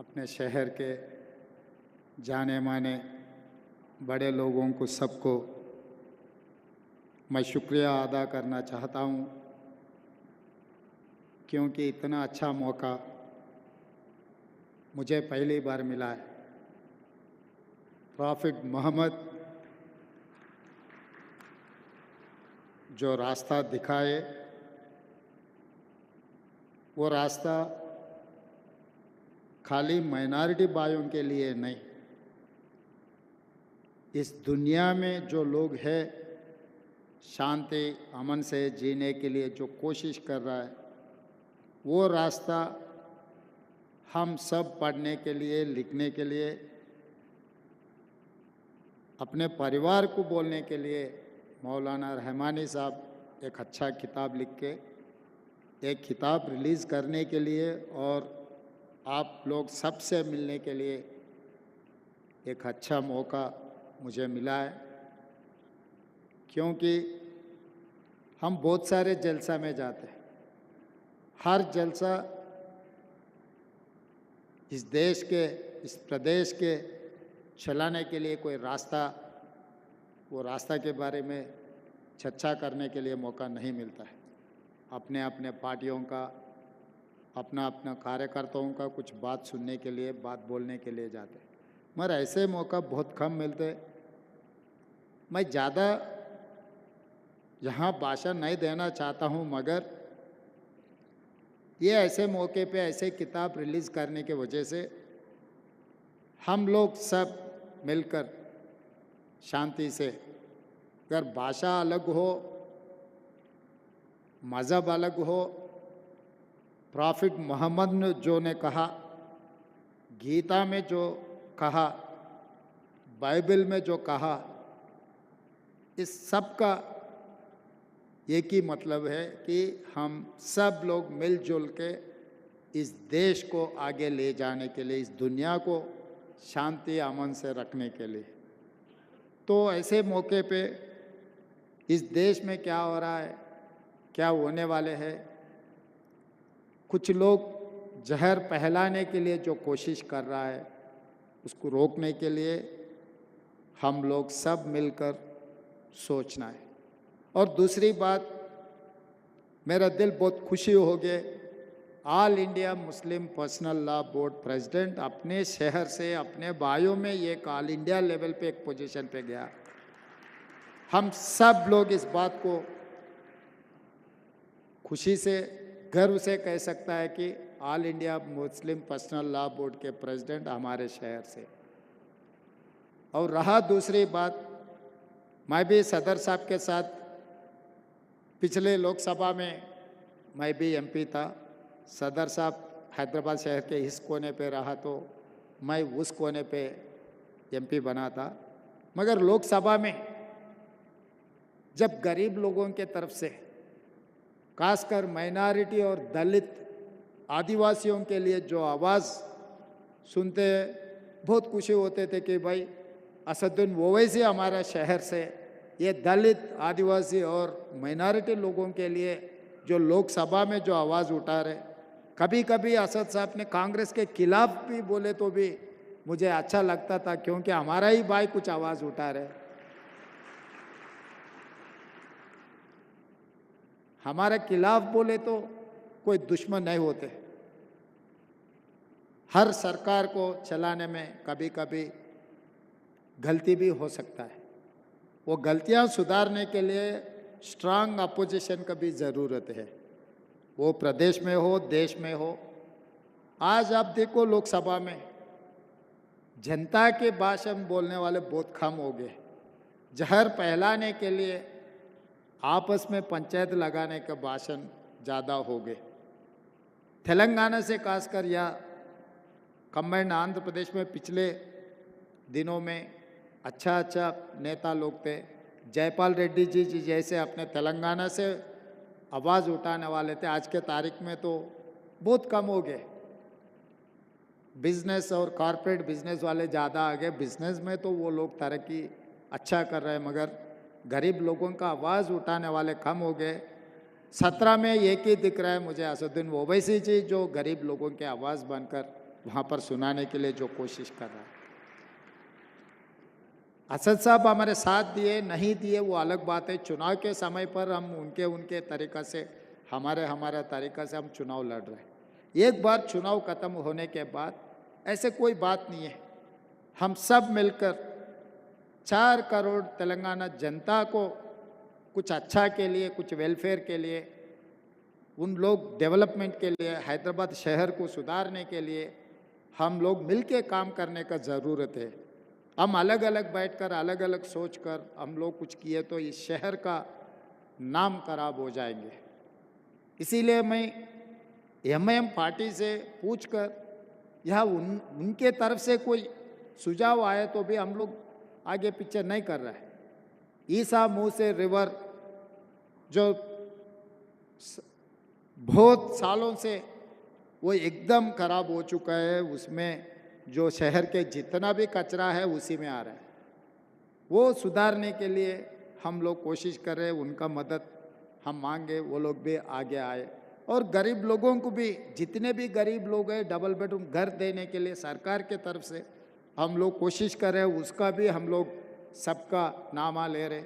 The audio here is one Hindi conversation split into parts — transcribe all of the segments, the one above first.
अपने शहर के जाने माने बड़े लोगों को सबको मैं शुक्रिया अदा करना चाहता हूँ, क्योंकि इतना अच्छा मौका मुझे पहली बार मिला है। प्रॉफिट मोहम्मद जो रास्ता दिखाए, वो रास्ता खाली माइनॉरिटी भाइयों के लिए नहीं, इस दुनिया में जो लोग हैं शांति अमन से जीने के लिए जो कोशिश कर रहा है, वो रास्ता हम सब पढ़ने के लिए, लिखने के लिए, अपने परिवार को बोलने के लिए मौलाना रहमानी साहब एक अच्छा किताब लिख के एक किताब रिलीज़ करने के लिए और आप लोग सबसे मिलने के लिए एक अच्छा मौका मुझे मिला है। क्योंकि हम बहुत सारे जलसा में जाते हैं, हर जलसा इस देश के, इस प्रदेश के चलाने के लिए कोई रास्ता, वो रास्ता के बारे में चर्चा करने के लिए मौका नहीं मिलता है। अपने अपने पार्टियों का, अपना अपना कार्यकर्ताओं का कुछ बात सुनने के लिए, बात बोलने के लिए जाते हैं, मगर ऐसे मौका बहुत कम मिलते। मैं ज़्यादा यहाँ भाषण नहीं देना चाहता हूँ, मगर ये ऐसे मौके पे ऐसे किताब रिलीज़ करने के वजह से हम लोग सब मिलकर शांति से, अगर भाषा अलग हो, मज़हब अलग हो, प्रॉफिट मोहम्मद ने जो ने कहा, गीता में जो कहा, बाइबल में जो कहा, इस सब का एक ही मतलब है कि हम सब लोग मिलजुल के इस देश को आगे ले जाने के लिए, इस दुनिया को शांति अमन से रखने के लिए। तो ऐसे मौके पे इस देश में क्या हो रहा है, क्या होने वाले हैं, कुछ लोग जहर फैलाने के लिए जो कोशिश कर रहा है, उसको रोकने के लिए हम लोग सब मिलकर सोचना है। और दूसरी बात, मेरा दिल बहुत खुशी हो गए, all India Muslim personal law board president अपने शहर से, अपने भाइयों में एक ऑल इंडिया लेवल पे एक पोजीशन पे गया। हम सब लोग इस बात को खुशी से, गर्व से कह सकता है कि all India Muslim personal law board के प्रेसिडेंट हमारे शहर से। और रहा दूसरी बात, मैं भी सदर साहब के साथ पिछले लोकसभा में मैं भी एमपी था। सदर साहब हैदराबाद शहर के इस कोने पे रहा तो मैं उस कोने पे एमपी बना था। मगर लोकसभा में जब गरीब लोगों के तरफ से, खासकर माइनॉरिटी और दलित आदिवासियों के लिए जो आवाज़ सुनते, बहुत खुशी होते थे कि भाई असदुद्दीन ओवैसी हमारा शहर से ये दलित, आदिवासी और माइनॉरिटी लोगों के लिए जो लोकसभा में जो आवाज़ उठा रहे। कभी कभी असद साहब ने कांग्रेस के खिलाफ भी बोले तो भी मुझे अच्छा लगता था, क्योंकि हमारा ही भाई कुछ आवाज़ उठा रहे। हमारे खिलाफ बोले तो कोई दुश्मन नहीं होते। हर सरकार को चलाने में कभी कभी गलती भी हो सकता है, वो गलतियां सुधारने के लिए स्ट्रांग अपोजिशन का भी ज़रूरत है, वो प्रदेश में हो, देश में हो। आज आप देखो लोकसभा में जनता के भाषण बोलने वाले बहुत कम हो गए। जहर फैलाने के लिए आपस में पंचायत लगाने का भाषण ज़्यादा हो गए। तेलंगाना से खासकर या कंबाइंड आंध्र प्रदेश में पिछले दिनों में अच्छा नेता लोग थे। जयपाल रेड्डी जी जैसे अपने तेलंगाना से आवाज़ उठाने वाले थे, आज के तारीख में तो बहुत कम हो गए। बिजनेस और कॉरपोरेट बिजनेस वाले ज़्यादा आ गए। बिजनेस में तो वो लोग तरक्की अच्छा कर रहे हैं, मगर गरीब लोगों का आवाज़ उठाने वाले कम हो गए। 17 में एक ही दिख रहा है मुझे, असदुद्दीन ओवैसी जी, जो गरीब लोगों की आवाज़ बनकर वहाँ पर सुनाने के लिए जो कोशिश कर रहा है। असद साहब हमारे साथ दिए नहीं दिए वो अलग बात है। चुनाव के समय पर हम उनके उनके तरीक़ा से हमारा तरीक़ा से हम चुनाव लड़ रहे हैं। एक बार चुनाव ख़त्म होने के बाद ऐसे कोई बात नहीं है। हम सब मिलकर 4 करोड़ तेलंगाना जनता को कुछ अच्छा के लिए, कुछ वेलफेयर के लिए, उन लोग डेवलपमेंट के लिए, हैदराबाद शहर को सुधारने के लिए हम लोग मिलके काम करने का ज़रूरत है। हम अलग अलग बैठकर अलग अलग सोचकर हम लोग कुछ किए तो इस शहर का नाम खराब हो जाएंगे। इसीलिए मैं एमआईएम पार्टी से पूछकर यह उनके तरफ से कोई सुझाव आए तो भी हम लोग आगे पीछे नहीं कर रहे हैं। ईसा मुँह से रिवर जो बहुत सालों से वो एकदम खराब हो चुका है, उसमें जो शहर के जितना भी कचरा है उसी में आ रहा है। वो सुधारने के लिए हम लोग कोशिश कर रहे हैं, उनका मदद हम मांगे, वो लोग भी आगे आए। और गरीब लोगों को भी, जितने भी गरीब लोग हैं, डबल बेडरूम घर देने के लिए सरकार के तरफ से हम लोग कोशिश कर रहे हैं, उसका भी हम लोग सबका नामा ले रहे।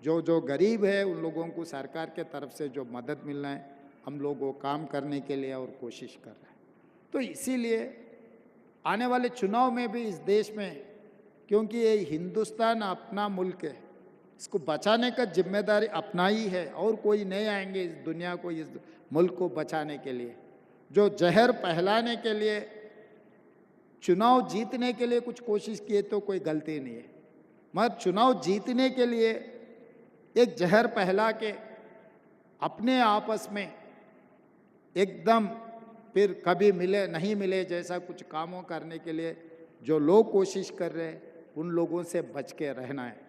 जो जो गरीब है उन लोगों को सरकार के तरफ से जो मदद मिलना है हम लोग वो काम करने के लिए और कोशिश कर रहे हैं। तो इसीलिए आने वाले चुनाव में भी इस देश में, क्योंकि ये हिंदुस्तान अपना मुल्क है, इसको बचाने का जिम्मेदारी अपना ही है और कोई नहीं आएंगे इस दुनिया को, इस मुल्क को बचाने के लिए। जो जहर फैलाने के लिए, चुनाव जीतने के लिए कुछ कोशिश किए तो कोई गलती नहीं है, मगर चुनाव जीतने के लिए एक जहर फैला के अपने आपस में एकदम फिर कभी मिले नहीं मिले जैसा कुछ कामों करने के लिए जो लोग कोशिश कर रहे हैं, उन लोगों से बच के रहना है।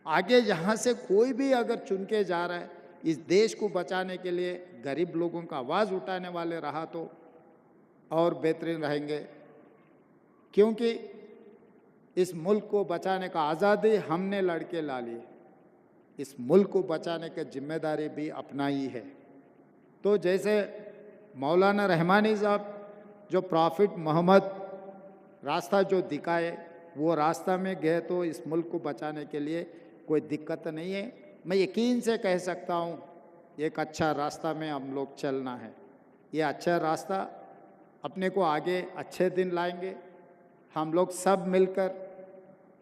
आगे यहाँ से कोई भी अगर चुन के जा रहा है इस देश को बचाने के लिए, गरीब लोगों का आवाज़ उठाने वाले रहा तो और बेहतरीन रहेंगे। क्योंकि इस मुल्क को बचाने का आज़ादी हमने लड़के ला ली, इस मुल्क को बचाने की जिम्मेदारी भी अपना ही है। तो जैसे मौलाना रहमानी साहब जो प्रॉफिट मोहम्मद रास्ता जो दिखाए, वो रास्ता में गए तो इस मुल्क को बचाने के लिए कोई दिक्कत नहीं है। मैं यकीन से कह सकता हूँ एक अच्छा रास्ता में हम लोग चलना है। ये अच्छा रास्ता अपने को आगे अच्छे दिन लाएंगे। हम लोग सब मिलकर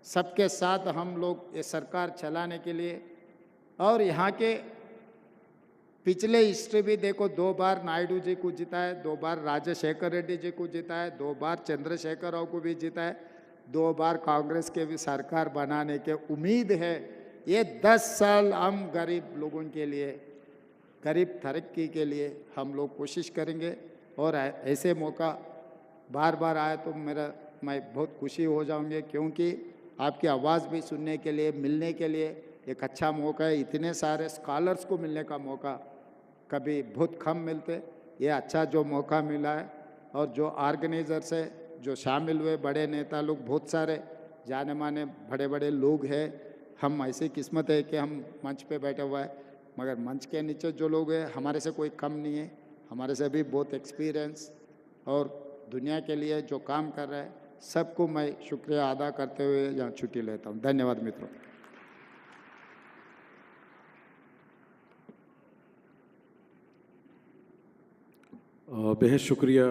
सबके साथ हम लोग ये सरकार चलाने के लिए, और यहाँ के पिछले हिस्ट्री भी देखो, 2 बार नायडू जी को जीता है, 2 बार राजशेखर रेड्डी जी को जीता है, 2 बार चंद्रशेखर राव को भी जीता है, 2 बार कांग्रेस के भी सरकार बनाने के उम्मीद है। ये 10 साल हम गरीब लोगों के लिए, गरीब तरक्की के लिए हम लोग कोशिश करेंगे। और ऐसे मौका बार बार आए तो मैं बहुत खुशी हो जाऊंगे, क्योंकि आपकी आवाज़ भी सुनने के लिए, मिलने के लिए एक अच्छा मौका है। इतने सारे स्कॉलर्स को मिलने का मौका कभी बहुत कम मिलते, ये अच्छा जो मौका मिला है। और जो ऑर्गेनाइजर से जो शामिल हुए बड़े नेता लोग, बहुत सारे जाने माने बड़े बड़े लोग हैं। हम ऐसी किस्मत है कि हम मंच पे बैठे हुए हैं, मगर मंच के नीचे जो लोग हैं हमारे से कोई कम नहीं है, हमारे से भी बहुत एक्सपीरियंस और दुनिया के लिए जो काम कर रहे हैं, सबको मैं शुक्रिया अदा करते हुए यहाँ छुट्टी लेता हूँ। धन्यवाद मित्रों। बेहद शुक्रिया